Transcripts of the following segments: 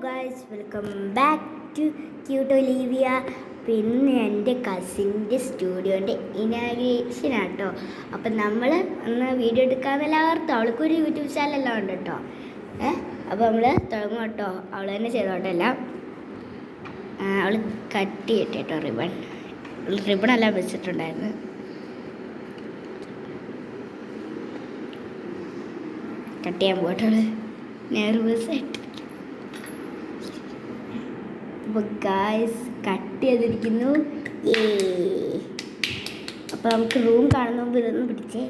Guys, welcome back to cute Olivia. പിന്നെ എൻ്റെ കസിൻ്റെ സ്റ്റുഡിയോൻ്റെ inauguration ആട്ടോ. അപ്പം നമ്മൾ അന്ന് വീഡിയോ എടുക്കാമെന്നെല്ലാം ഓർത്ത് അവൾക്കൊരു യൂട്യൂബ് ചാനലെല്ലാം ഉണ്ട് കേട്ടോ. അപ്പോൾ നമ്മൾ തുടങ്ങും കേട്ടോ. അവൾ തന്നെ ചെയ്തോട്ടല്ല. അവൾ കട്ട് ചെയ്തിട്ട് കേട്ടോ റിബണെല്ലാം വെച്ചിട്ടുണ്ടായിരുന്നു. കട്ട് ചെയ്യാൻ പോയിട്ടവൾ നെർവസ് ആയിട്ട്. അപ്പോൾ ഗായ്സ് കട്ട് ചെയ്തിരിക്കുന്നു. അപ്പോൾ നമുക്ക് റൂം കാണുന്ന മുമ്പ് ഇതൊന്നും പിടിച്ചേ.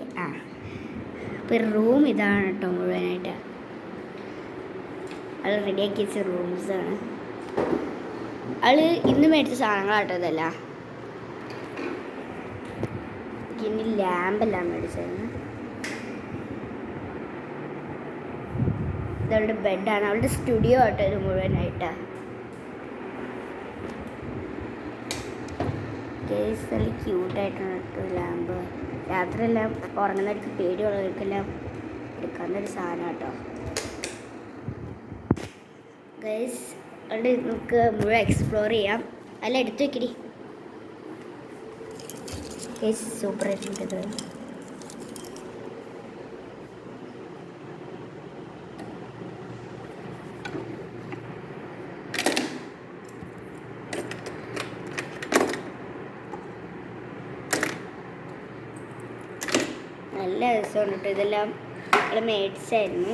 അപ്പോൾ റൂം ഇതാണ് കേട്ടോ മുഴുവനായിട്ട്. അത് റെഡിയാക്കി വെച്ച റൂംസാണ്. അവള് ഇന്ന് മേടിച്ച സാധനങ്ങളാട്ടോ ഇതല്ല. ഇനി ലാമ്പെല്ലാം മേടിച്ചായിരുന്നു. ഇതവളുടെ ബെഡാണ്, അവളുടെ സ്റ്റുഡിയോ ആട്ടോ ഇത് മുഴുവനായിട്ട്. നല്ല ക്യൂട്ടായിട്ടാണ് കേട്ടോ ലാമ്പ്. രാത്രിയെല്ലാം ഉറങ്ങുന്നവർക്ക് പേടിയുള്ളവർക്കെല്ലാം എടുക്കാവുന്നൊരു സാധനം കേട്ടോ. ഗൈസ് അവിടെ നമുക്ക് മുഴുവൻ എക്സ്പ്ലോർ ചെയ്യാം. അല്ല എടുത്തു വെക്കടി. ഗൈസ് സൂപ്പർ ആയിട്ടുണ്ട്. നല്ല രസമുണ്ട് കേട്ടോ. ഇതെല്ലാം നമ്മൾ മേടിച്ചായിരുന്നു.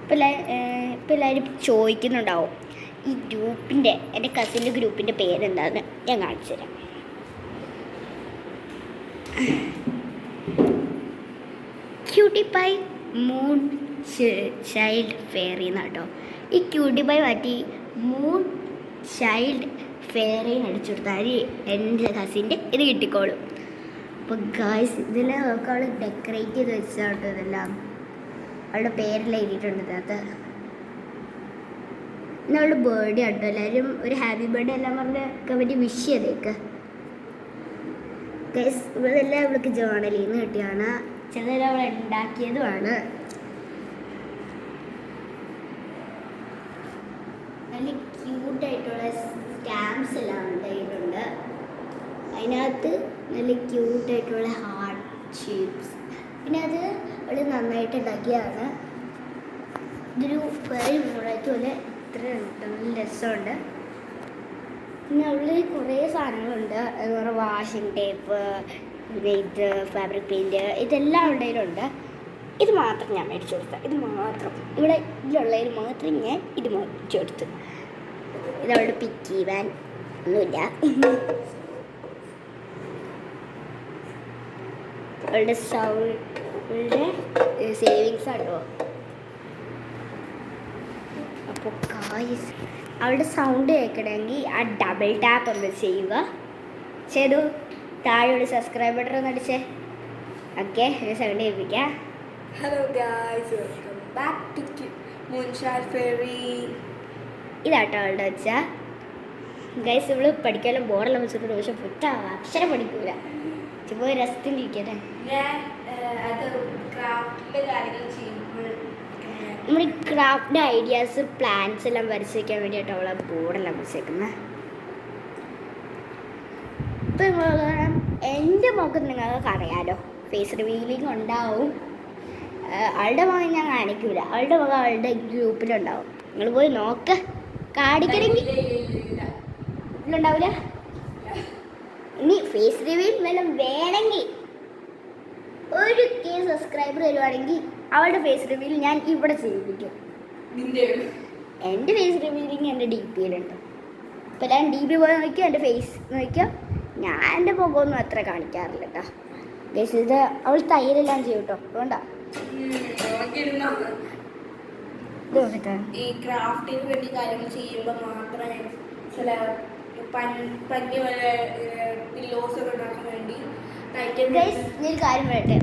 ഇപ്പം എല്ലാവരും ചോദിക്കുന്നുണ്ടാവും ഈ ഗ്രൂപ്പിൻ്റെ, എൻ്റെ കസിൻ്റെ ഗ്രൂപ്പിൻ്റെ പേരെന്താണെന്ന്. ഞാൻ കാണിച്ചു തരാം. Cutie pie moon child fairy എന്നാട്ടോ. ഈ ക്യൂട്ടി പൈ മാറ്റി മൂൺ ചൈൽഡ് ഫെയറിന്ന് അടിച്ചു കൊടുത്താൽ എൻ്റെ കസിൻ്റെ ഇത് കിട്ടിക്കോളും. അപ്പോൾ ഗായ്സ് ഇതെല്ലാം നമുക്ക് അവൾ ഡെക്കറേറ്റ് ചെയ്ത് വെച്ചാട്ടോ. ഇതെല്ലാം അവളുടെ പേരെല്ലാം എഴുതിയിട്ടുണ്ട് ഇതിനകത്ത്. ഇന്ന് അവളുടെ ബർത്ത്ഡേ ആട്ടോ. എല്ലാവരും ഒരു ഹാപ്പി ബർത്ത്ഡേ എല്ലാം പറഞ്ഞ് കമൻറ്റ് വിഷ് ചെയ്തേക്ക്. ഗൈസ് ഇവളെല്ലാം ഇവൾക്ക് ജേണലിൽ നിന്ന് കിട്ടിയാണ്. ചിലതെല്ലാം അവൾ ഉണ്ടാക്കിയതുമാണ്. നല്ല ക്യൂട്ടായിട്ടുള്ള സ്റ്റാമ്പ്സ് എല്ലാം ഉണ്ടായിട്ടുണ്ട്. അതിനകത്ത് നല്ല ക്യൂട്ടായിട്ടുള്ള ഹാർട്ട് ഷേപ്സ്. പിന്നെ അത് അവൾ നന്നായിട്ട് ഉണ്ടാക്കിയതാണ്. ഇതൊരു പേര് മുളയ്ക്ക് പോലെ ഇത്ര നല്ല രസമുണ്ട്. പിന്നെ അവൾ കുറേ സാധനങ്ങളുണ്ട്. എന്ന് പറഞ്ഞാൽ വാഷിംഗ് ടേപ്പ്, പിന്നെ ഇത് ഫാബ്രിക് പെയിൻറ്റ്, ഇതെല്ലാം അവളുടെ. ഇത് മാത്രം ഞാൻ മേടിച്ചു കൊടുത്ത. ഇത് മാത്രം ഇതിലുള്ളതിൽ മാത്രം ഞാൻ ഇത് മേടിച്ചു കൊടുത്തു. ഇതവളുടെ പിക്കി വാൻ ഒന്നുമില്ല. അവളുടെ അവളുടെ സേവിങ്സ് ആട്ടോ. അപ്പോൾ ഗായ്സ് അവളുടെ സൗണ്ട് കേൾക്കണമെങ്കിൽ ആ ഡബിൾ ടാപ്പ് ഒന്ന് ചെയ്യുക. ചെയ്തു താഴെ സബ്സ്ക്രൈബ് ബട്ടൺ ഒന്ന് അടിച്ചേ. ഓക്കെ, സൗണ്ട് കേൾപ്പിക്കാം. Hello guys, welcome back to Moonshine Fairy. ഇതാട്ടോ അവളുടെ വെച്ചാൽ. ഗൈസ് ഇവള് പഠിക്കാനും ബോർഡെല്ലാം വെച്ചിട്ടുണ്ട്. പക്ഷെ പുറ്റ അക്ഷരം പഠിക്കൂല. പോയി രസത്തിലിരിക്കട്ടെ. നമ്മൾ ഈ ക്രാഫ്റ്റിൻ്റെ ഐഡിയാസ് പ്ലാൻസ് എല്ലാം വരച്ച് വയ്ക്കാൻ വേണ്ടിയിട്ടോ അവളെ ബോർഡെല്ലാം വെച്ചേക്കുന്നത്. ഇപ്പം എൻ്റെ മുഖം നിങ്ങൾക്ക് അറിയാലോ, ഫേസ് റിവീലിംഗ് ഉണ്ടാവും. അവളുടെ മുഖം ഞാൻ കാണിക്കൂല. അവളുടെ മുഖം അവളുടെ ഗ്രൂപ്പിലുണ്ടാവും. നിങ്ങൾ പോയി നോക്ക്. കാണിക്കണമെങ്കിൽ ഇതിലുണ്ടാവില്ല. ഇനി ഫേസ് റിവീൽ വല്ലതും വേണമെങ്കിൽ 1K സബ്സ്ക്രൈബർ വരുവാണെങ്കിൽ അവളുടെ ഫേസ് റിവീൽ ഞാൻ ഇവിടെ ചെയ്യിപ്പിക്കും. എൻ്റെ ഫേസ് റിവീലിങ് എൻ്റെ DP-യിലുണ്ട്. ഇപ്പം ഞാൻ DP പോയി നോക്കിയോ, എൻ്റെ ഫേസ് നോക്കിയോ. ഞാൻ എൻ്റെ മുഖമൊന്നും അത്ര കാണിക്കാറില്ല കേട്ടോ. ഗൈസ് ഇത് അവൾ തയ്യലെല്ലാം ചെയ്യും കേട്ടോ. അതുകൊണ്ടാ ഈ ക്രാഫ്റ്റിന് വേണ്ടി കാര്യങ്ങൾ ചെയ്യുമ്പോൾ മാത്രമേ ചില പഞ്ഞി പോലെ പില്ലോസ് ഒക്കെ ഉണ്ടാക്കാൻ വേണ്ടി ഗൈസ് ഞാൻ ഒരു കാര്യം പറയട്ടെ.